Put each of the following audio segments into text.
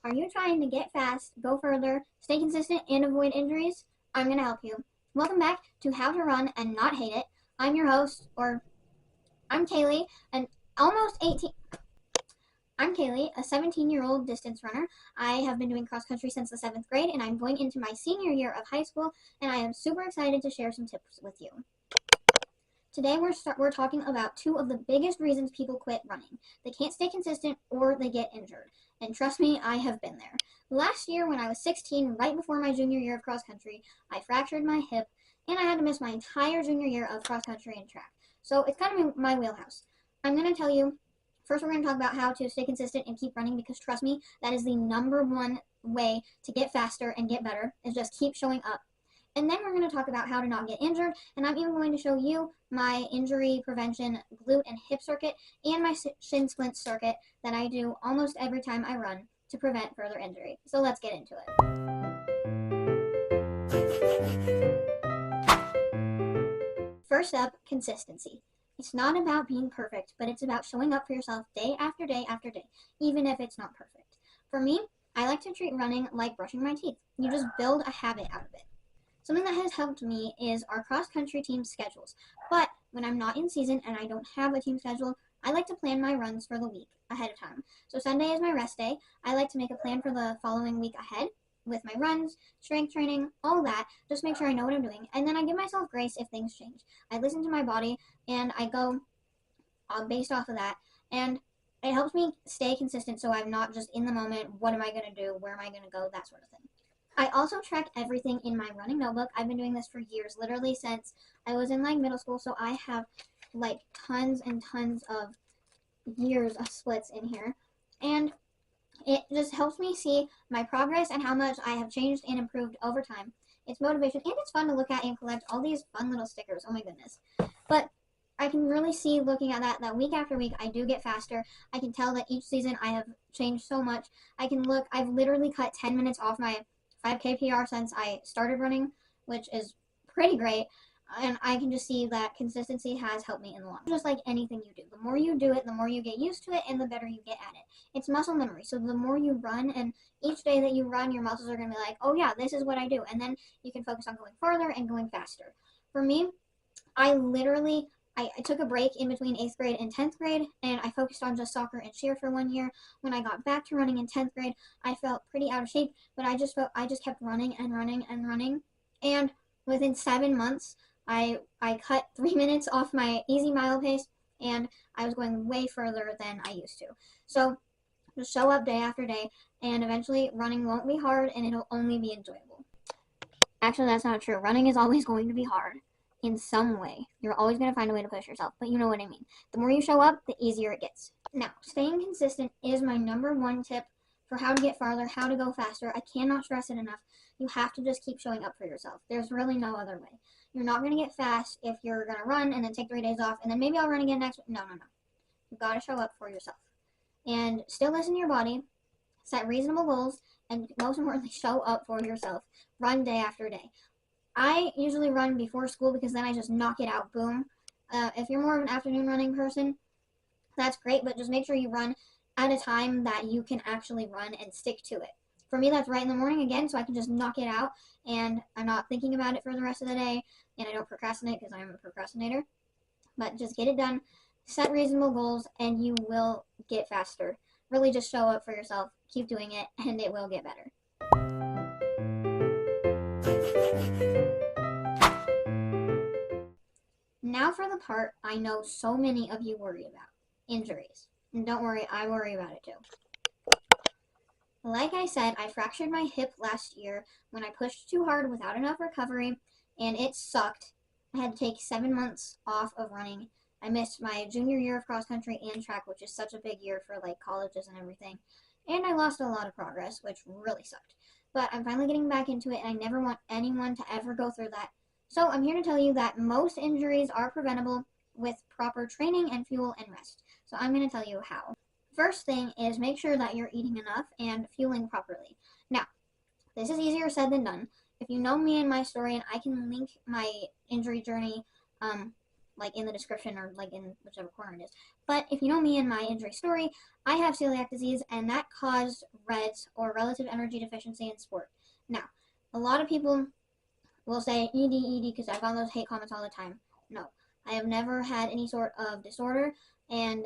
Are you trying to get fast, go further, stay consistent, and avoid injuries? I'm going to help you. Welcome back to How to Run and Not Hate It. I'm your host, I'm Kaylee, an almost 18... I'm Kaylee, a 17-year-old distance runner. I have been doing cross country since the 7th grade, and I'm going into my senior year of high school, and I am super excited to share some tips with you. Today we're talking about two of the biggest reasons people quit running. They can't stay consistent or they get injured. And trust me, I have been there. Last year when I was 16, right before my junior year of cross country, I fractured my hip and I had to miss my entire junior year of cross country and track. So it's kind of my wheelhouse. I'm going to tell you, first we're going to talk about how to stay consistent and keep running, because trust me, that is the #1 way to get faster and get better, is just keep showing up. And then we're going to talk about how to not get injured, and I'm even going to show you my injury prevention glute and hip circuit and my shin splints circuit that I do almost every time I run to prevent further injury. So let's get into it. First up, consistency. It's not about being perfect, but it's about showing up for yourself day after day after day, even if it's not perfect. For me, I like to treat running like brushing my teeth. You just build a habit out of it. Something that has helped me is our cross-country team schedules. But when I'm not in season and I don't have a team schedule, I like to plan my runs for the week ahead of time. So Sunday is my rest day. I like to make a plan for the following week ahead with my runs, strength training, all that. Just make sure I know what I'm doing. And then I give myself grace if things change. I listen to my body and I go based off of that. And it helps me stay consistent so I'm not just in the moment, what am I going to do, where am I going to go, that sort of thing. I also track everything in my running notebook. I've been doing this for years, literally since I was in middle school, so I have tons and tons of years of splits in here. And it just helps me see my progress and how much I have changed and improved over time. It's motivation, and it's fun to look at and collect all these fun little stickers. Oh my goodness. But I can really see, looking at that week after week, I do get faster. I can tell that each season I have changed so much. I've literally cut 10 minutes off my 5K PR since I started running, which is pretty great, and I can just see that consistency has helped me in the long run. Just like anything you do, the more you do it, the more you get used to it, and the better you get at it. It's muscle memory, so the more you run, and each day that you run, your muscles are going to be like, oh yeah, this is what I do, and then you can focus on going farther and going faster. For me, I took a break in between 8th grade and 10th grade, and I focused on just soccer and cheer for 1 year. When I got back to running in 10th grade, I felt pretty out of shape, but I just kept running and running and running. And within 7 months, I cut 3 minutes off my easy mile pace, and I was going way further than I used to. So just show up day after day, and eventually running won't be hard, and it'll only be enjoyable. Actually, that's not true. Running is always going to be hard. In some way. You're always going to find a way to push yourself, but you know what I mean. The more you show up, the easier it gets. Now, staying consistent is my #1 tip for how to get farther, how to go faster. I cannot stress it enough. You have to just keep showing up for yourself. There's really no other way. You're not going to get fast if you're going to run and then take 3 days off, and then maybe I'll run again next week. No. You've got to show up for yourself. And still listen to your body, set reasonable goals, and most importantly, show up for yourself. Run day after day. I usually run before school because then I just knock it out, boom. If you're more of an afternoon running person, that's great, but just make sure you run at a time that you can actually run and stick to it. For me, that's right in the morning again, so I can just knock it out, and I'm not thinking about it for the rest of the day, and I don't procrastinate because I'm a procrastinator. But just get it done, set reasonable goals, and you will get faster. Really just show up for yourself, keep doing it, and it will get better. Now for the part I know so many of you worry about, injuries. And don't worry, I worry about it too. Like I said, I fractured my hip last year when I pushed too hard without enough recovery, and it sucked. I had to take 7 months off of running. I missed my junior year of cross country and track, which is such a big year for colleges and everything. And I lost a lot of progress, which really sucked. But I'm finally getting back into it, and I never want anyone to ever go through that. So I'm here to tell you that most injuries are preventable with proper training and fuel and rest. So I'm going to tell you how. First thing is make sure that you're eating enough and fueling properly. Now, this is easier said than done. If you know me and my story, and I can link my injury journey like in the description or like in whichever corner it is. But if you know me and my injury story, I have celiac disease, and that caused REDS, or relative energy deficiency in sport. Now, a lot of people will say ED because I've gotten those hate comments all the time. No, I have never had any sort of disorder, and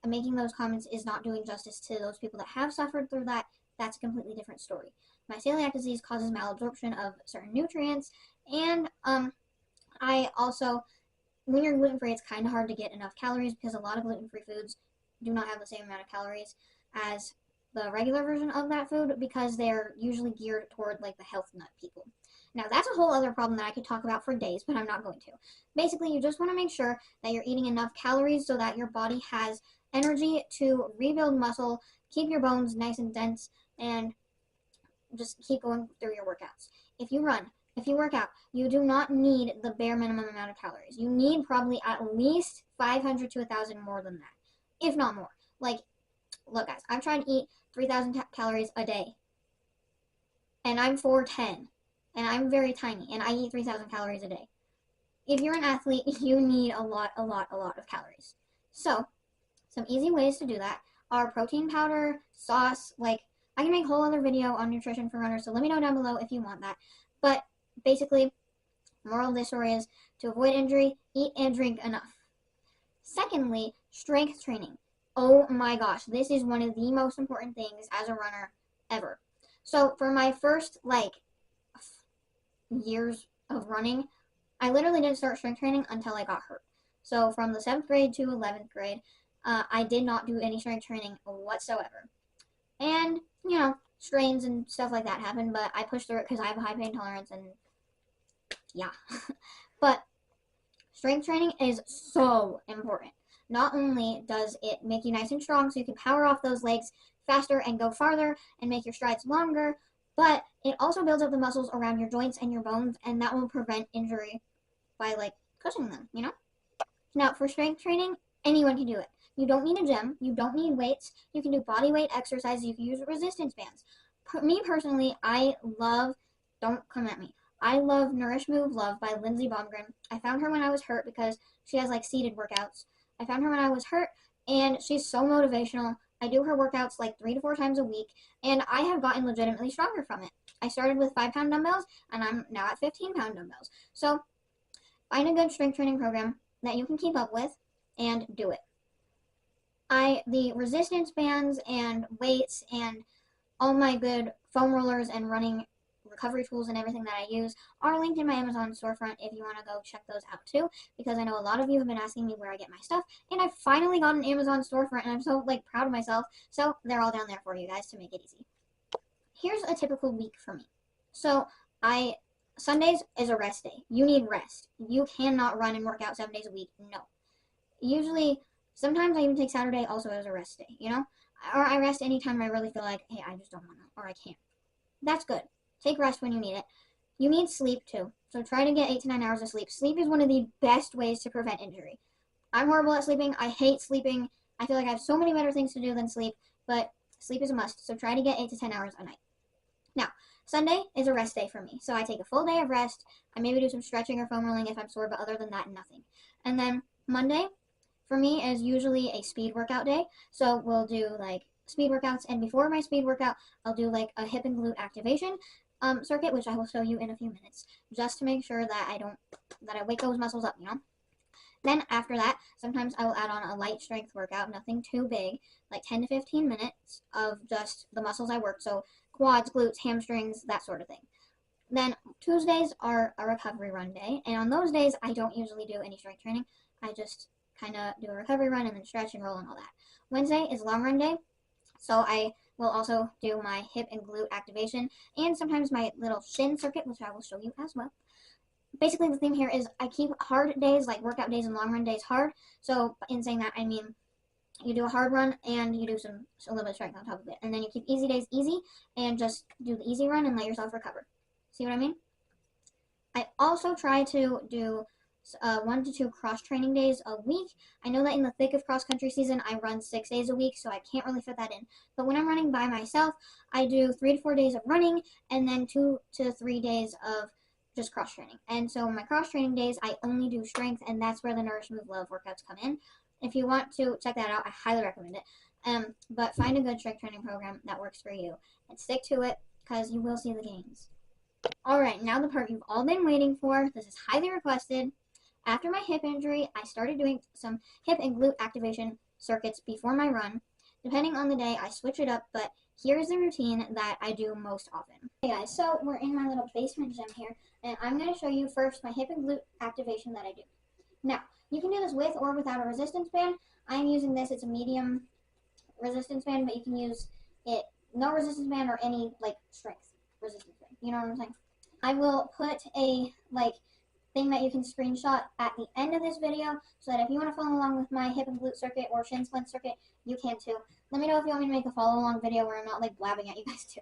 making those comments is not doing justice to those people that have suffered through that. That's a completely different story. My celiac disease causes malabsorption of certain nutrients, and I also, when you're gluten-free, it's kind of hard to get enough calories because a lot of gluten-free foods do not have the same amount of calories as the regular version of that food because they're usually geared toward like the health nut people. Now that's a whole other problem that I could talk about for days, but I'm not going to. Basically, you just want to make sure that you're eating enough calories so that your body has energy to rebuild muscle, keep your bones nice and dense, and just keep going through your workouts. If you run, if you work out, you do not need the bare minimum amount of calories. You need probably at least 500 to 1,000 more than that, if not more. Like, look guys, I'm trying to eat 3,000 calories a day, and I'm 4'10", and I'm very tiny, and I eat 3,000 calories a day. If you're an athlete, you need a lot of calories. So, some easy ways to do that are protein powder, sauce, like, I can make a whole other video on nutrition for runners, so let me know down below if you want that. But basically, moral of this story is to avoid injury, eat and drink enough. Secondly, strength training. Oh my gosh, this is one of the most important things as a runner ever. So for my first years of running, I literally didn't start strength training until I got hurt. So from the 7th grade to 11th grade, I did not do any strength training whatsoever. And, you know, strains and stuff like that happen, but I pushed through it because I have a high pain tolerance, and yeah. But strength training is so important. Not only does it make you nice and strong so you can power off those legs faster and go farther and make your strides longer, but it also builds up the muscles around your joints and your bones, and that will prevent injury by, like, cushioning them, you know? Now, for strength training, anyone can do it. You don't need a gym. You don't need weights. You can do body weight exercises. You can use resistance bands. Me personally, I love, don't come at me, I love Nourish Move Love by Lindsey Baumgren. I found her when I was hurt because she has like seated workouts. I found her when I was hurt, and she's so motivational. I do her workouts like 3 to 4 times a week, and I have gotten legitimately stronger from it. I started with 5-pound dumbbells, and I'm now at 15-pound dumbbells. So find a good strength training program that you can keep up with and do it. The resistance bands and weights and all my good foam rollers and running recovery tools and everything that I use are linked in my Amazon storefront if you want to go check those out too, because I know a lot of you have been asking me where I get my stuff, and I finally got an Amazon storefront, and I'm so proud of myself. So they're all down there for you guys to make it easy. Here's a typical week for me. So Sundays is a rest day. You need rest. You cannot run and work out 7 days a week. No. Usually, sometimes I even take Saturday also as a rest day, you know? Or I rest anytime I really feel like, hey, I just don't want to, or I can't. That's good. Take rest when you need it. You need sleep too. So try to get 8 to 9 hours of sleep. Sleep is one of the best ways to prevent injury. I'm horrible at sleeping. I hate sleeping. I feel like I have so many better things to do than sleep, but sleep is a must. So try to get 8 to 10 hours a night. Now, Sunday is a rest day for me. So I take a full day of rest. I maybe do some stretching or foam rolling if I'm sore, but other than that, nothing. And then Monday, for me, is usually a speed workout day. So we'll do like speed workouts, and before my speed workout, I'll do like a hip and glute activation circuit, which I will show you in a few minutes, just to make sure that I wake those muscles up, you know? Then after that, sometimes I will add on a light strength workout, nothing too big, like 10 to 15 minutes of just the muscles I work, so quads, glutes, hamstrings, that sort of thing. Then Tuesdays are a recovery run day, and on those days, I don't usually do any strength training. I just kind of do a recovery run and then stretch and roll and all that. Wednesday is long run day, so I will also do my hip and glute activation and sometimes my little shin circuit, which I will show you as well. Basically, the theme here is I keep hard days, like workout days and long run days, hard. So in saying that, I mean you do a hard run and you do a little bit of strength on top of it. And then you keep easy days easy and just do the easy run and let yourself recover. See what I mean? I also try to do 1 to 2 cross training days a week. I know that in the thick of cross country season, I run 6 days a week, so I can't really fit that in. But when I'm running by myself, I do 3 to 4 days of running and then 2 to 3 days of just cross training. And so my cross training days, I only do strength, and that's where the Nourish Move Love workouts come in. If you want to check that out, I highly recommend it. But find a good strength training program that works for you and stick to it, because you will see the gains. Alright, now the part you've all been waiting for. This is highly requested. After my hip injury, I started doing some hip and glute activation circuits before my run. Depending on the day, I switch it up, but here's the routine that I do most often. Hey guys, so we're in my little basement gym here, and I'm going to show you first my hip and glute activation that I do. Now, you can do this with or without a resistance band. I'm using this, it's a medium resistance band, but you can use it no resistance band or any strength resistance band. You know what I'm saying? I will put a thing that you can screenshot at the end of this video, so that if you want to follow along with my hip and glute circuit or shin splint circuit, you can too. Let me know if you want me to make a follow along video where I'm not blabbing at you guys too.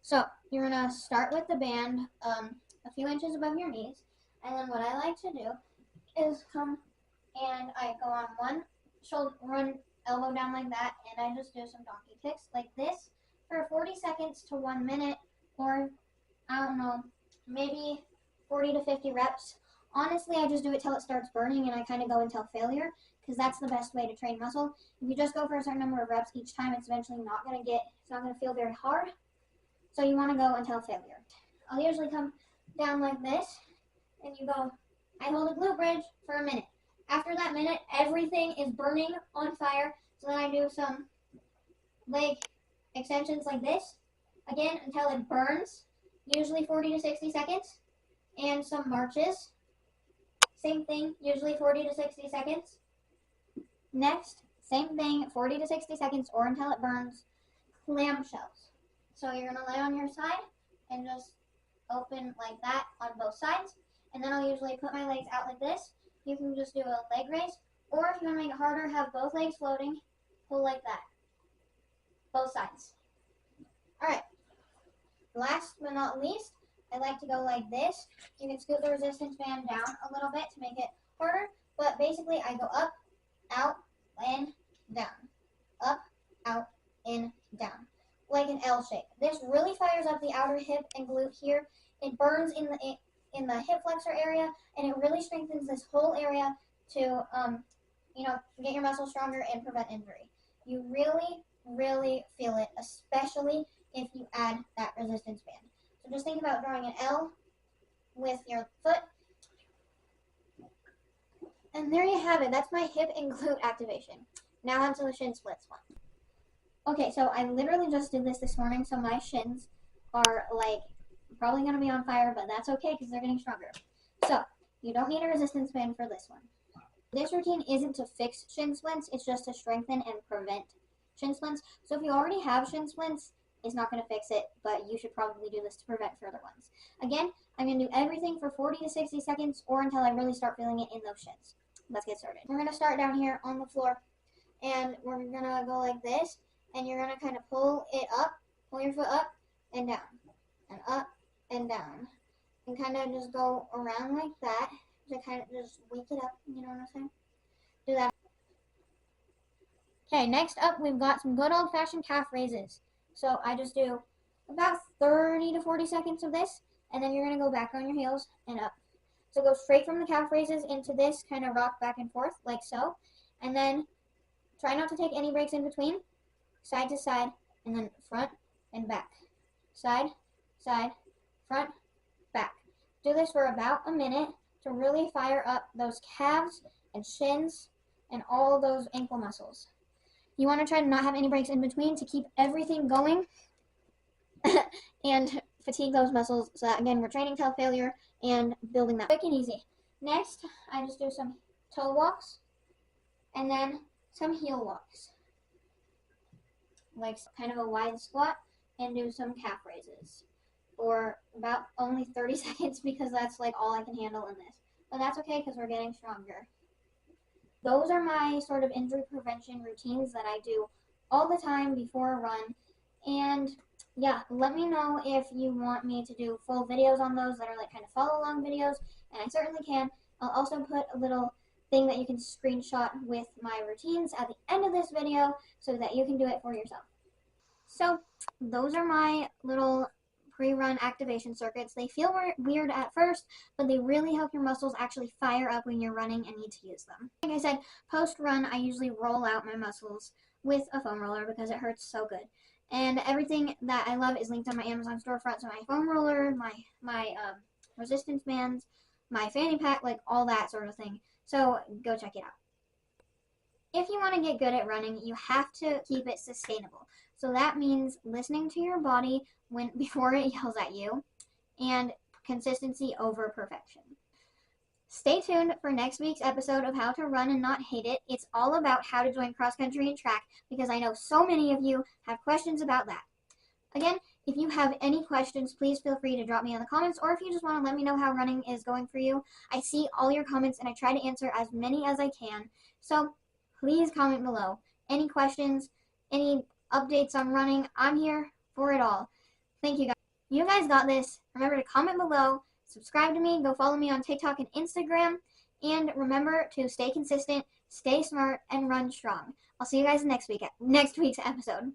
So you're gonna start with the band a few inches above your knees, and then what I like to do is come and I go on one shoulder, run elbow down like that, and I just do some donkey kicks like this for 40 seconds to 1 minute, or I don't know, maybe 40 to 50 reps. Honestly, I just do it till it starts burning, and I kind of go until failure, because that's the best way to train muscle. If you just go for a certain number of reps each time, it's eventually not going to feel very hard. So you want to go until failure. I'll usually come down like this, and you go, I hold a glute bridge for a minute. After that minute, everything is burning on fire. So then I do some leg extensions like this, again, until it burns, usually 40 to 60 seconds, and some marches. Same thing, usually 40 to 60 seconds. Next, same thing, 40 to 60 seconds or until it burns. Clamshells. So you're going to lay on your side and just open like that on both sides. And then I'll usually put my legs out like this. You can just do a leg raise. Or if you want to make it harder, have both legs floating. Pull like that. Both sides. Alright. Last but not least, I like to go like this. You can scoot the resistance band down a little bit to make it harder. But basically, I go up, out, and down. Up, out, in, down. Like an L shape. This really fires up the outer hip and glute here. It burns in the hip flexor area, and it really strengthens this whole area to, get your muscles stronger and prevent injury. You really, really feel it, especially if you add that resistance band. So just think about drawing an L with your foot. And there you have it. That's my hip and glute activation. Now onto the shin splits one. Okay, so I literally just did this morning, so my shins are probably going to be on fire, but that's okay because they're getting stronger. So you don't need a resistance band for this one. This routine isn't to fix shin splints, it's just to strengthen and prevent shin splints. So if you already have shin splints, it's not going to fix it, but you should probably do this to prevent further ones. Again, I'm going to do everything for 40 to 60 seconds or until I really start feeling it in those shins. Let's get started. We're going to start down here on the floor, and we're going to go like this, and you're going to kind of pull it up, pull your foot up and down, and up and down, and kind of just go around like that to kind of just wake it up, you know what I'm saying? Do that. Okay, next up we've got some good old-fashioned calf raises. So I just do about 30 to 40 seconds of this, and then you're going to go back on your heels and up. So go straight from the calf raises into this, kind of rock back and forth like so, and then try not to take any breaks in between, side to side, and then front and back. Side, side, front, back. Do this for about a minute to really fire up those calves and shins and all those ankle muscles. You want to try to not have any breaks in between to keep everything going and fatigue those muscles so that, again, we're training till failure and building that quick and easy. Next, I just do some toe walks and then some heel walks. Like kind of a wide squat, and do some calf raises for about only 30 seconds because that's all I can handle in this. But that's okay because we're getting stronger. Those are my sort of injury prevention routines that I do all the time before a run. And yeah, let me know if you want me to do full videos on those that are kind of follow along videos, and I certainly can. I'll also put a little thing that you can screenshot with my routines at the end of this video so that you can do it for yourself. So those are my little pre-run activation circuits. They feel weird at first, but they really help your muscles actually fire up when you're running and need to use them. Like I said, post-run, I usually roll out my muscles with a foam roller because it hurts so good. And everything that I love is linked on my Amazon storefront. So my foam roller, my resistance bands, my fanny pack, like all that sort of thing. So go check it out. If you want to get good at running, you have to keep it sustainable. So that means listening to your body before it yells at you, and consistency over perfection. Stay tuned for next week's episode of How to Run and Not Hate It. It's all about how to join cross country and track because I know so many of you have questions about that. Again, if you have any questions, please feel free to drop me in the comments, or if you just want to let me know how running is going for you. I see all your comments and I try to answer as many as I can. So please comment below. Any questions, any updates on running, I'm here for it all. Thank you guys. You guys got this. Remember to comment below, subscribe to me, go follow me on TikTok and Instagram, and remember to stay consistent, stay smart, and run strong. I'll see you guys next week's episode.